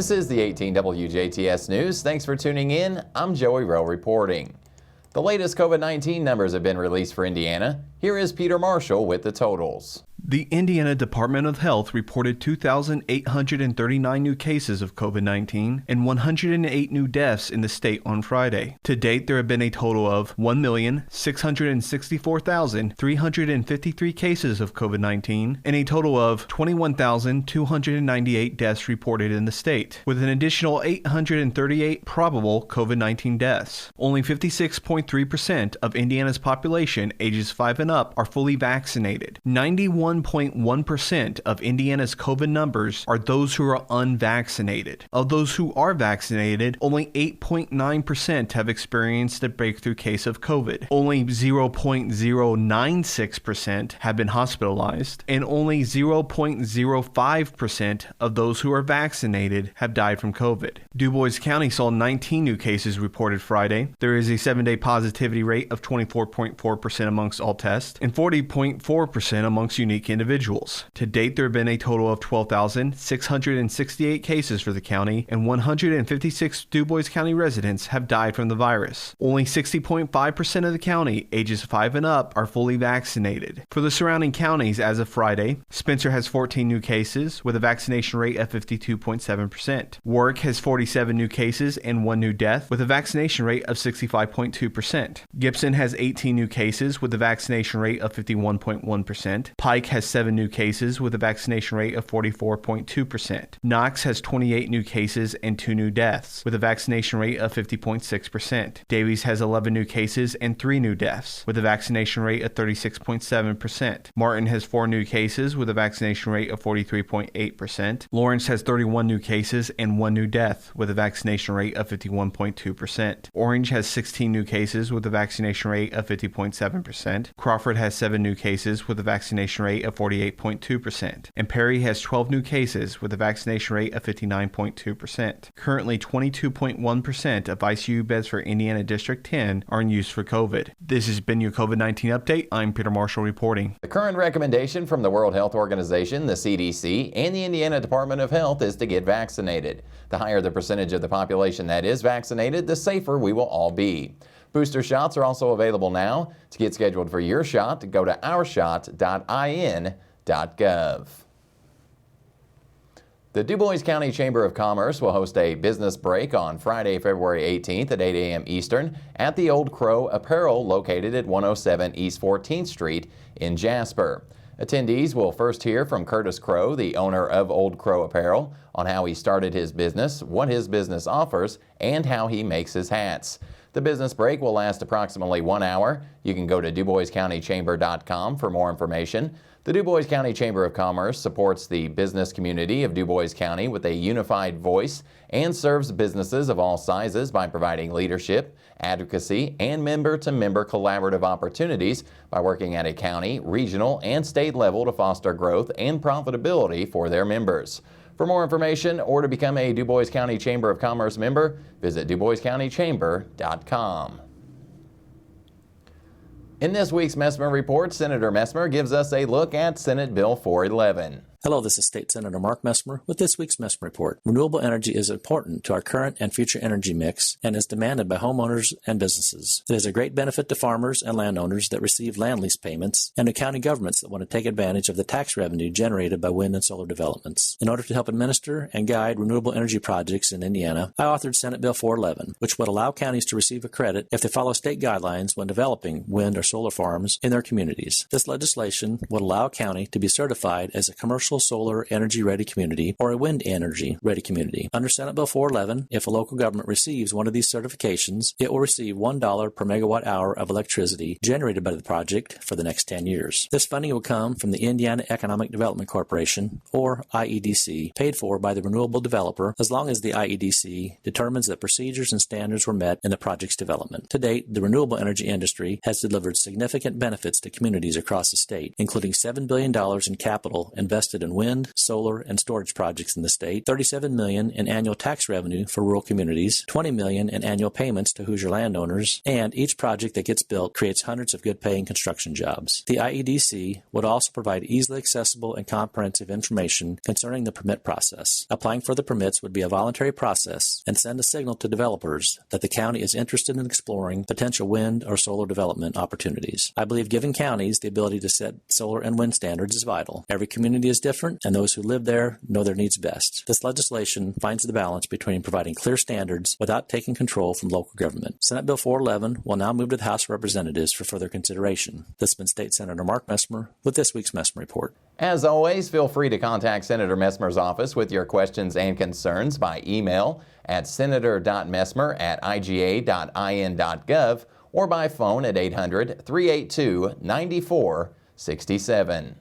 This is the 18 WJTS News. Thanks for tuning in. I'm Joey Rehl reporting. The latest COVID-19 numbers have been released for Indiana. Here is Peter Marshall with the totals. The Indiana Department of Health reported 2,839 new cases of COVID-19 and 108 new deaths in the state on Friday. To date, there have been a total of 1,664,353 cases of COVID-19 and a total of 21,298 deaths reported in the state, with an additional 838 probable COVID-19 deaths. Only 56.3% of Indiana's population ages 5 and up are fully vaccinated. 91.1% of Indiana's COVID numbers are those who are unvaccinated. Of those who are vaccinated, only 8.9% have experienced a breakthrough case of COVID. Only 0.096% have been hospitalized, and only 0.05% of those who are vaccinated have died from COVID. DuBois County saw 19 new cases reported Friday. There is a 7-day positivity rate of 24.4% amongst all tests and 40.4% amongst unique individuals. To date, there have been a total of 12,668 cases for the county, and 156 DuBois County residents have died from the virus. Only 60.5% of the county, ages 5 and up, are fully vaccinated. For the surrounding counties as of Friday, Spencer has 14 new cases with a vaccination rate of 52.7%. Warwick has 47 new cases and 1 new death with a vaccination rate of 65.2%. Gibson has 18 new cases with a vaccination rate of 51.1%. Pike has 7 new cases with a vaccination rate of 44.2%. Knox has 28 new cases and 2 new deaths with a vaccination rate of 50.6%. Davies has 11 new cases and 3 new deaths with a vaccination rate of 36.7%. Martin has 4 new cases with a vaccination rate of 43.8%. Lawrence has 31 new cases and 1 new death with a vaccination rate of 51.2%. Orange has 16 new cases with a vaccination rate of 50.7%. Crawford has 7 new cases with a vaccination rate of 48.2%. And Perry has 12 new cases with a vaccination rate of 59.2%. Currently, 22.1% of ICU beds for Indiana District 10 are in use for COVID. This has been your COVID-19 update. I'm Peter Marshall reporting. The current recommendation from the World Health Organization, the CDC, and the Indiana Department of Health is to get vaccinated. The higher the percentage of the population that is vaccinated, the safer we will all be. Booster shots are also available now. To get scheduled for your shot, go to ourshot.in.gov. The DuBois County Chamber of Commerce will host a business break on Friday, February 18th at 8 a.m. Eastern at the Old Crow Apparel located at 107 East 14th Street in Jasper. Attendees will first hear from Curtis Crow, the owner of Old Crow Apparel, on how he started his business, what his business offers, and how he makes his hats. The business break will last approximately 1 hour. You can go to DuBoisCountyChamber.com for more information. The DuBois County Chamber of Commerce supports the business community of DuBois County with a unified voice and serves businesses of all sizes by providing leadership, advocacy, and member-to-member collaborative opportunities by working at a county, regional, and state level to foster growth and profitability for their members. For more information or to become a DuBois County Chamber of Commerce member, visit DuBoisCountyChamber.com. In this week's Messmer Report, Senator Messmer gives us a look at Senate Bill 411. Hello, this is State Senator Mark Messmer with this week's Messmer Report. Renewable energy is important to our current and future energy mix and is demanded by homeowners and businesses. It is a great benefit to farmers and landowners that receive land lease payments and to county governments that want to take advantage of the tax revenue generated by wind and solar developments. In order to help administer and guide renewable energy projects in Indiana, I authored Senate Bill 411, which would allow counties to receive a credit if they follow state guidelines when developing wind or solar farms in their communities. This legislation would allow a county to be certified as a commercial solar energy ready community or a wind energy ready community. Under Senate Bill 411, if a local government receives one of these certifications, it will receive $1 per megawatt hour of electricity generated by the project for the next 10 years. This funding will come from the Indiana Economic Development Corporation, or IEDC, paid for by the renewable developer as long as the IEDC determines that procedures and standards were met in the project's development. To date, the renewable energy industry has delivered significant benefits to communities across the state, including $7 billion in capital invested in wind, solar, and storage projects in the state, $37 million in annual tax revenue for rural communities, $20 million in annual payments to Hoosier landowners, and each project that gets built creates hundreds of good-paying construction jobs. The IEDC would also provide easily accessible and comprehensive information concerning the permit process. Applying for the permits would be a voluntary process and send a signal to developers that the county is interested in exploring potential wind or solar development opportunities. I believe giving counties the ability to set solar and wind standards is vital. Every community is different, and those who live there know their needs best. This legislation finds the balance between providing clear standards without taking control from local government. Senate Bill 411 will now move to the House of Representatives for further consideration. This has been State Senator Mark Messmer with this week's Messmer Report. As always, feel free to contact Senator Messmer's office with your questions and concerns by email at senator.messmer@iga.in.gov or by phone at 800-382-9467.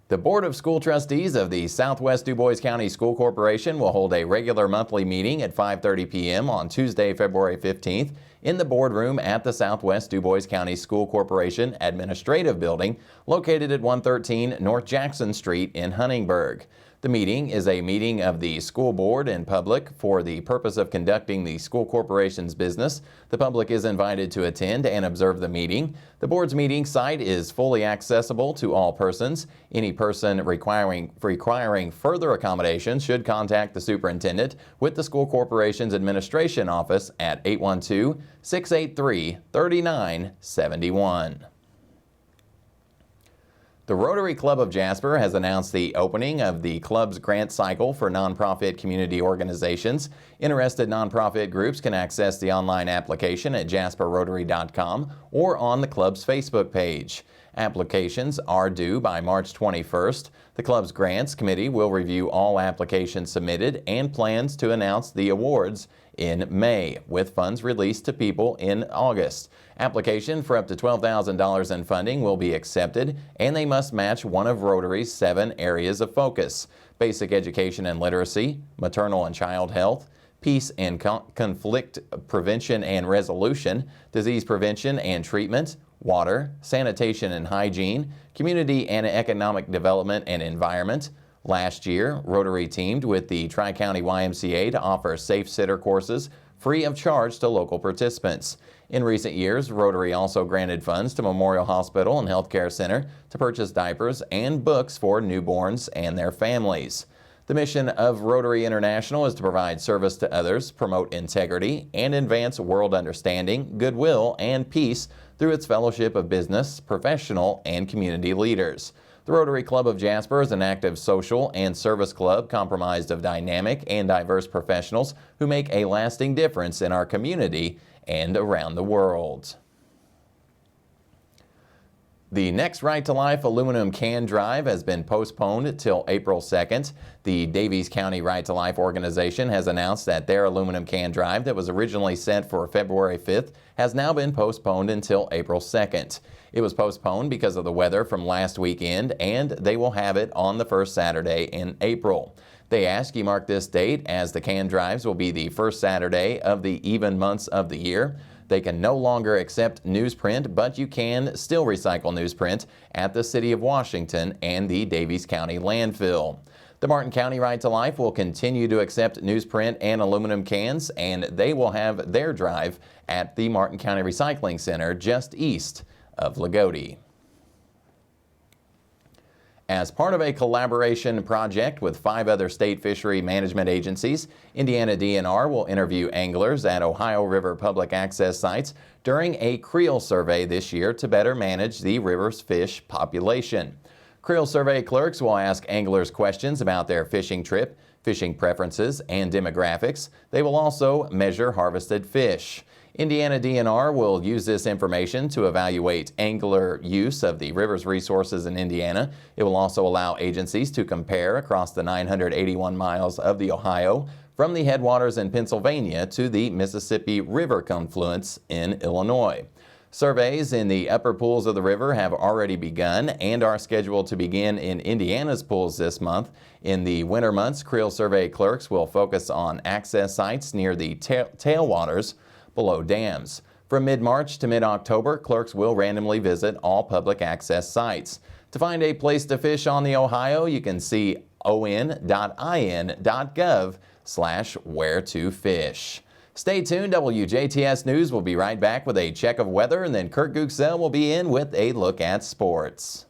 The Board of School Trustees of the Southwest DuBois County School Corporation will hold a regular monthly meeting at 5:30 p.m. on Tuesday, February 15th in the boardroom at the Southwest DuBois County School Corporation Administrative Building located at 113 North Jackson Street in Huntingburg. The meeting is a meeting of the school board in public for the purpose of conducting the school corporation's business. The public is invited to attend and observe the meeting. The board's meeting site is fully accessible to all persons. Any person requiring further accommodation should contact the superintendent with the school corporation's administration office at 812-683-3971. The Rotary Club of Jasper has announced the opening of the club's grant cycle for nonprofit community organizations. Interested nonprofit groups can access the online application at jasperrotary.com or on the club's Facebook page. Applications are due by March 21st. The club's grants committee will review all applications submitted and plans to announce the awards in May, with funds released to people in August. Application for up to $12,000 in funding will be accepted, and they must match one of Rotary's 7 areas of focus: basic education and literacy, maternal and child health, peace and conflict prevention and resolution, disease prevention and treatment, water, sanitation and hygiene, community and economic development and environment. Last year, Rotary teamed with the Tri-County YMCA to offer Safe Sitter courses free of charge to local participants. In recent years, Rotary also granted funds to Memorial Hospital and Healthcare Center to purchase diapers and books for newborns and their families. The mission of Rotary International is to provide service to others, promote integrity, and advance world understanding, goodwill, and peace through its fellowship of business, professional, and community leaders. The Rotary Club of Jasper is an active social and service club comprised of dynamic and diverse professionals who make a lasting difference in our community and around the world. The next Right to Life aluminum can drive has been postponed till April 2nd. The Daviess County Right to Life organization has announced that their aluminum can drive that was originally set for February 5th has now been postponed until April 2nd. It was postponed because of the weather from last weekend, and they will have it on the first Saturday in April. They ask you mark this date as the can drives will be the first Saturday of the even months of the year. They can no longer accept newsprint, but you can still recycle newsprint at the City of Washington and the Daviess County landfill. The Martin County Right to Life will continue to accept newsprint and aluminum cans, and they will have their drive at the Martin County Recycling Center just east of Lagodi. As part of a collaboration project with 5 other state fishery management agencies, Indiana DNR will interview anglers at Ohio River public access sites during a creel survey this year to better manage the river's fish population. Creel survey clerks will ask anglers questions about their fishing trip, fishing preferences, and demographics. They will also measure harvested fish. Indiana DNR will use this information to evaluate angler use of the river's resources in Indiana. It will also allow agencies to compare across the 981 miles of the Ohio from the headwaters in Pennsylvania to the Mississippi River confluence in Illinois. Surveys in the upper pools of the river have already begun and are scheduled to begin in Indiana's pools this month. In the winter months, creel survey clerks will focus on access sites near the tailwaters below dams. From mid-March to mid-October, clerks will randomly visit all public access sites. To find a place to fish on the Ohio, you can see on.in.gov/where-to-fish. Stay tuned. WJTS News will be right back with a check of weather, and then Kurt Guxell will be in with a look at sports.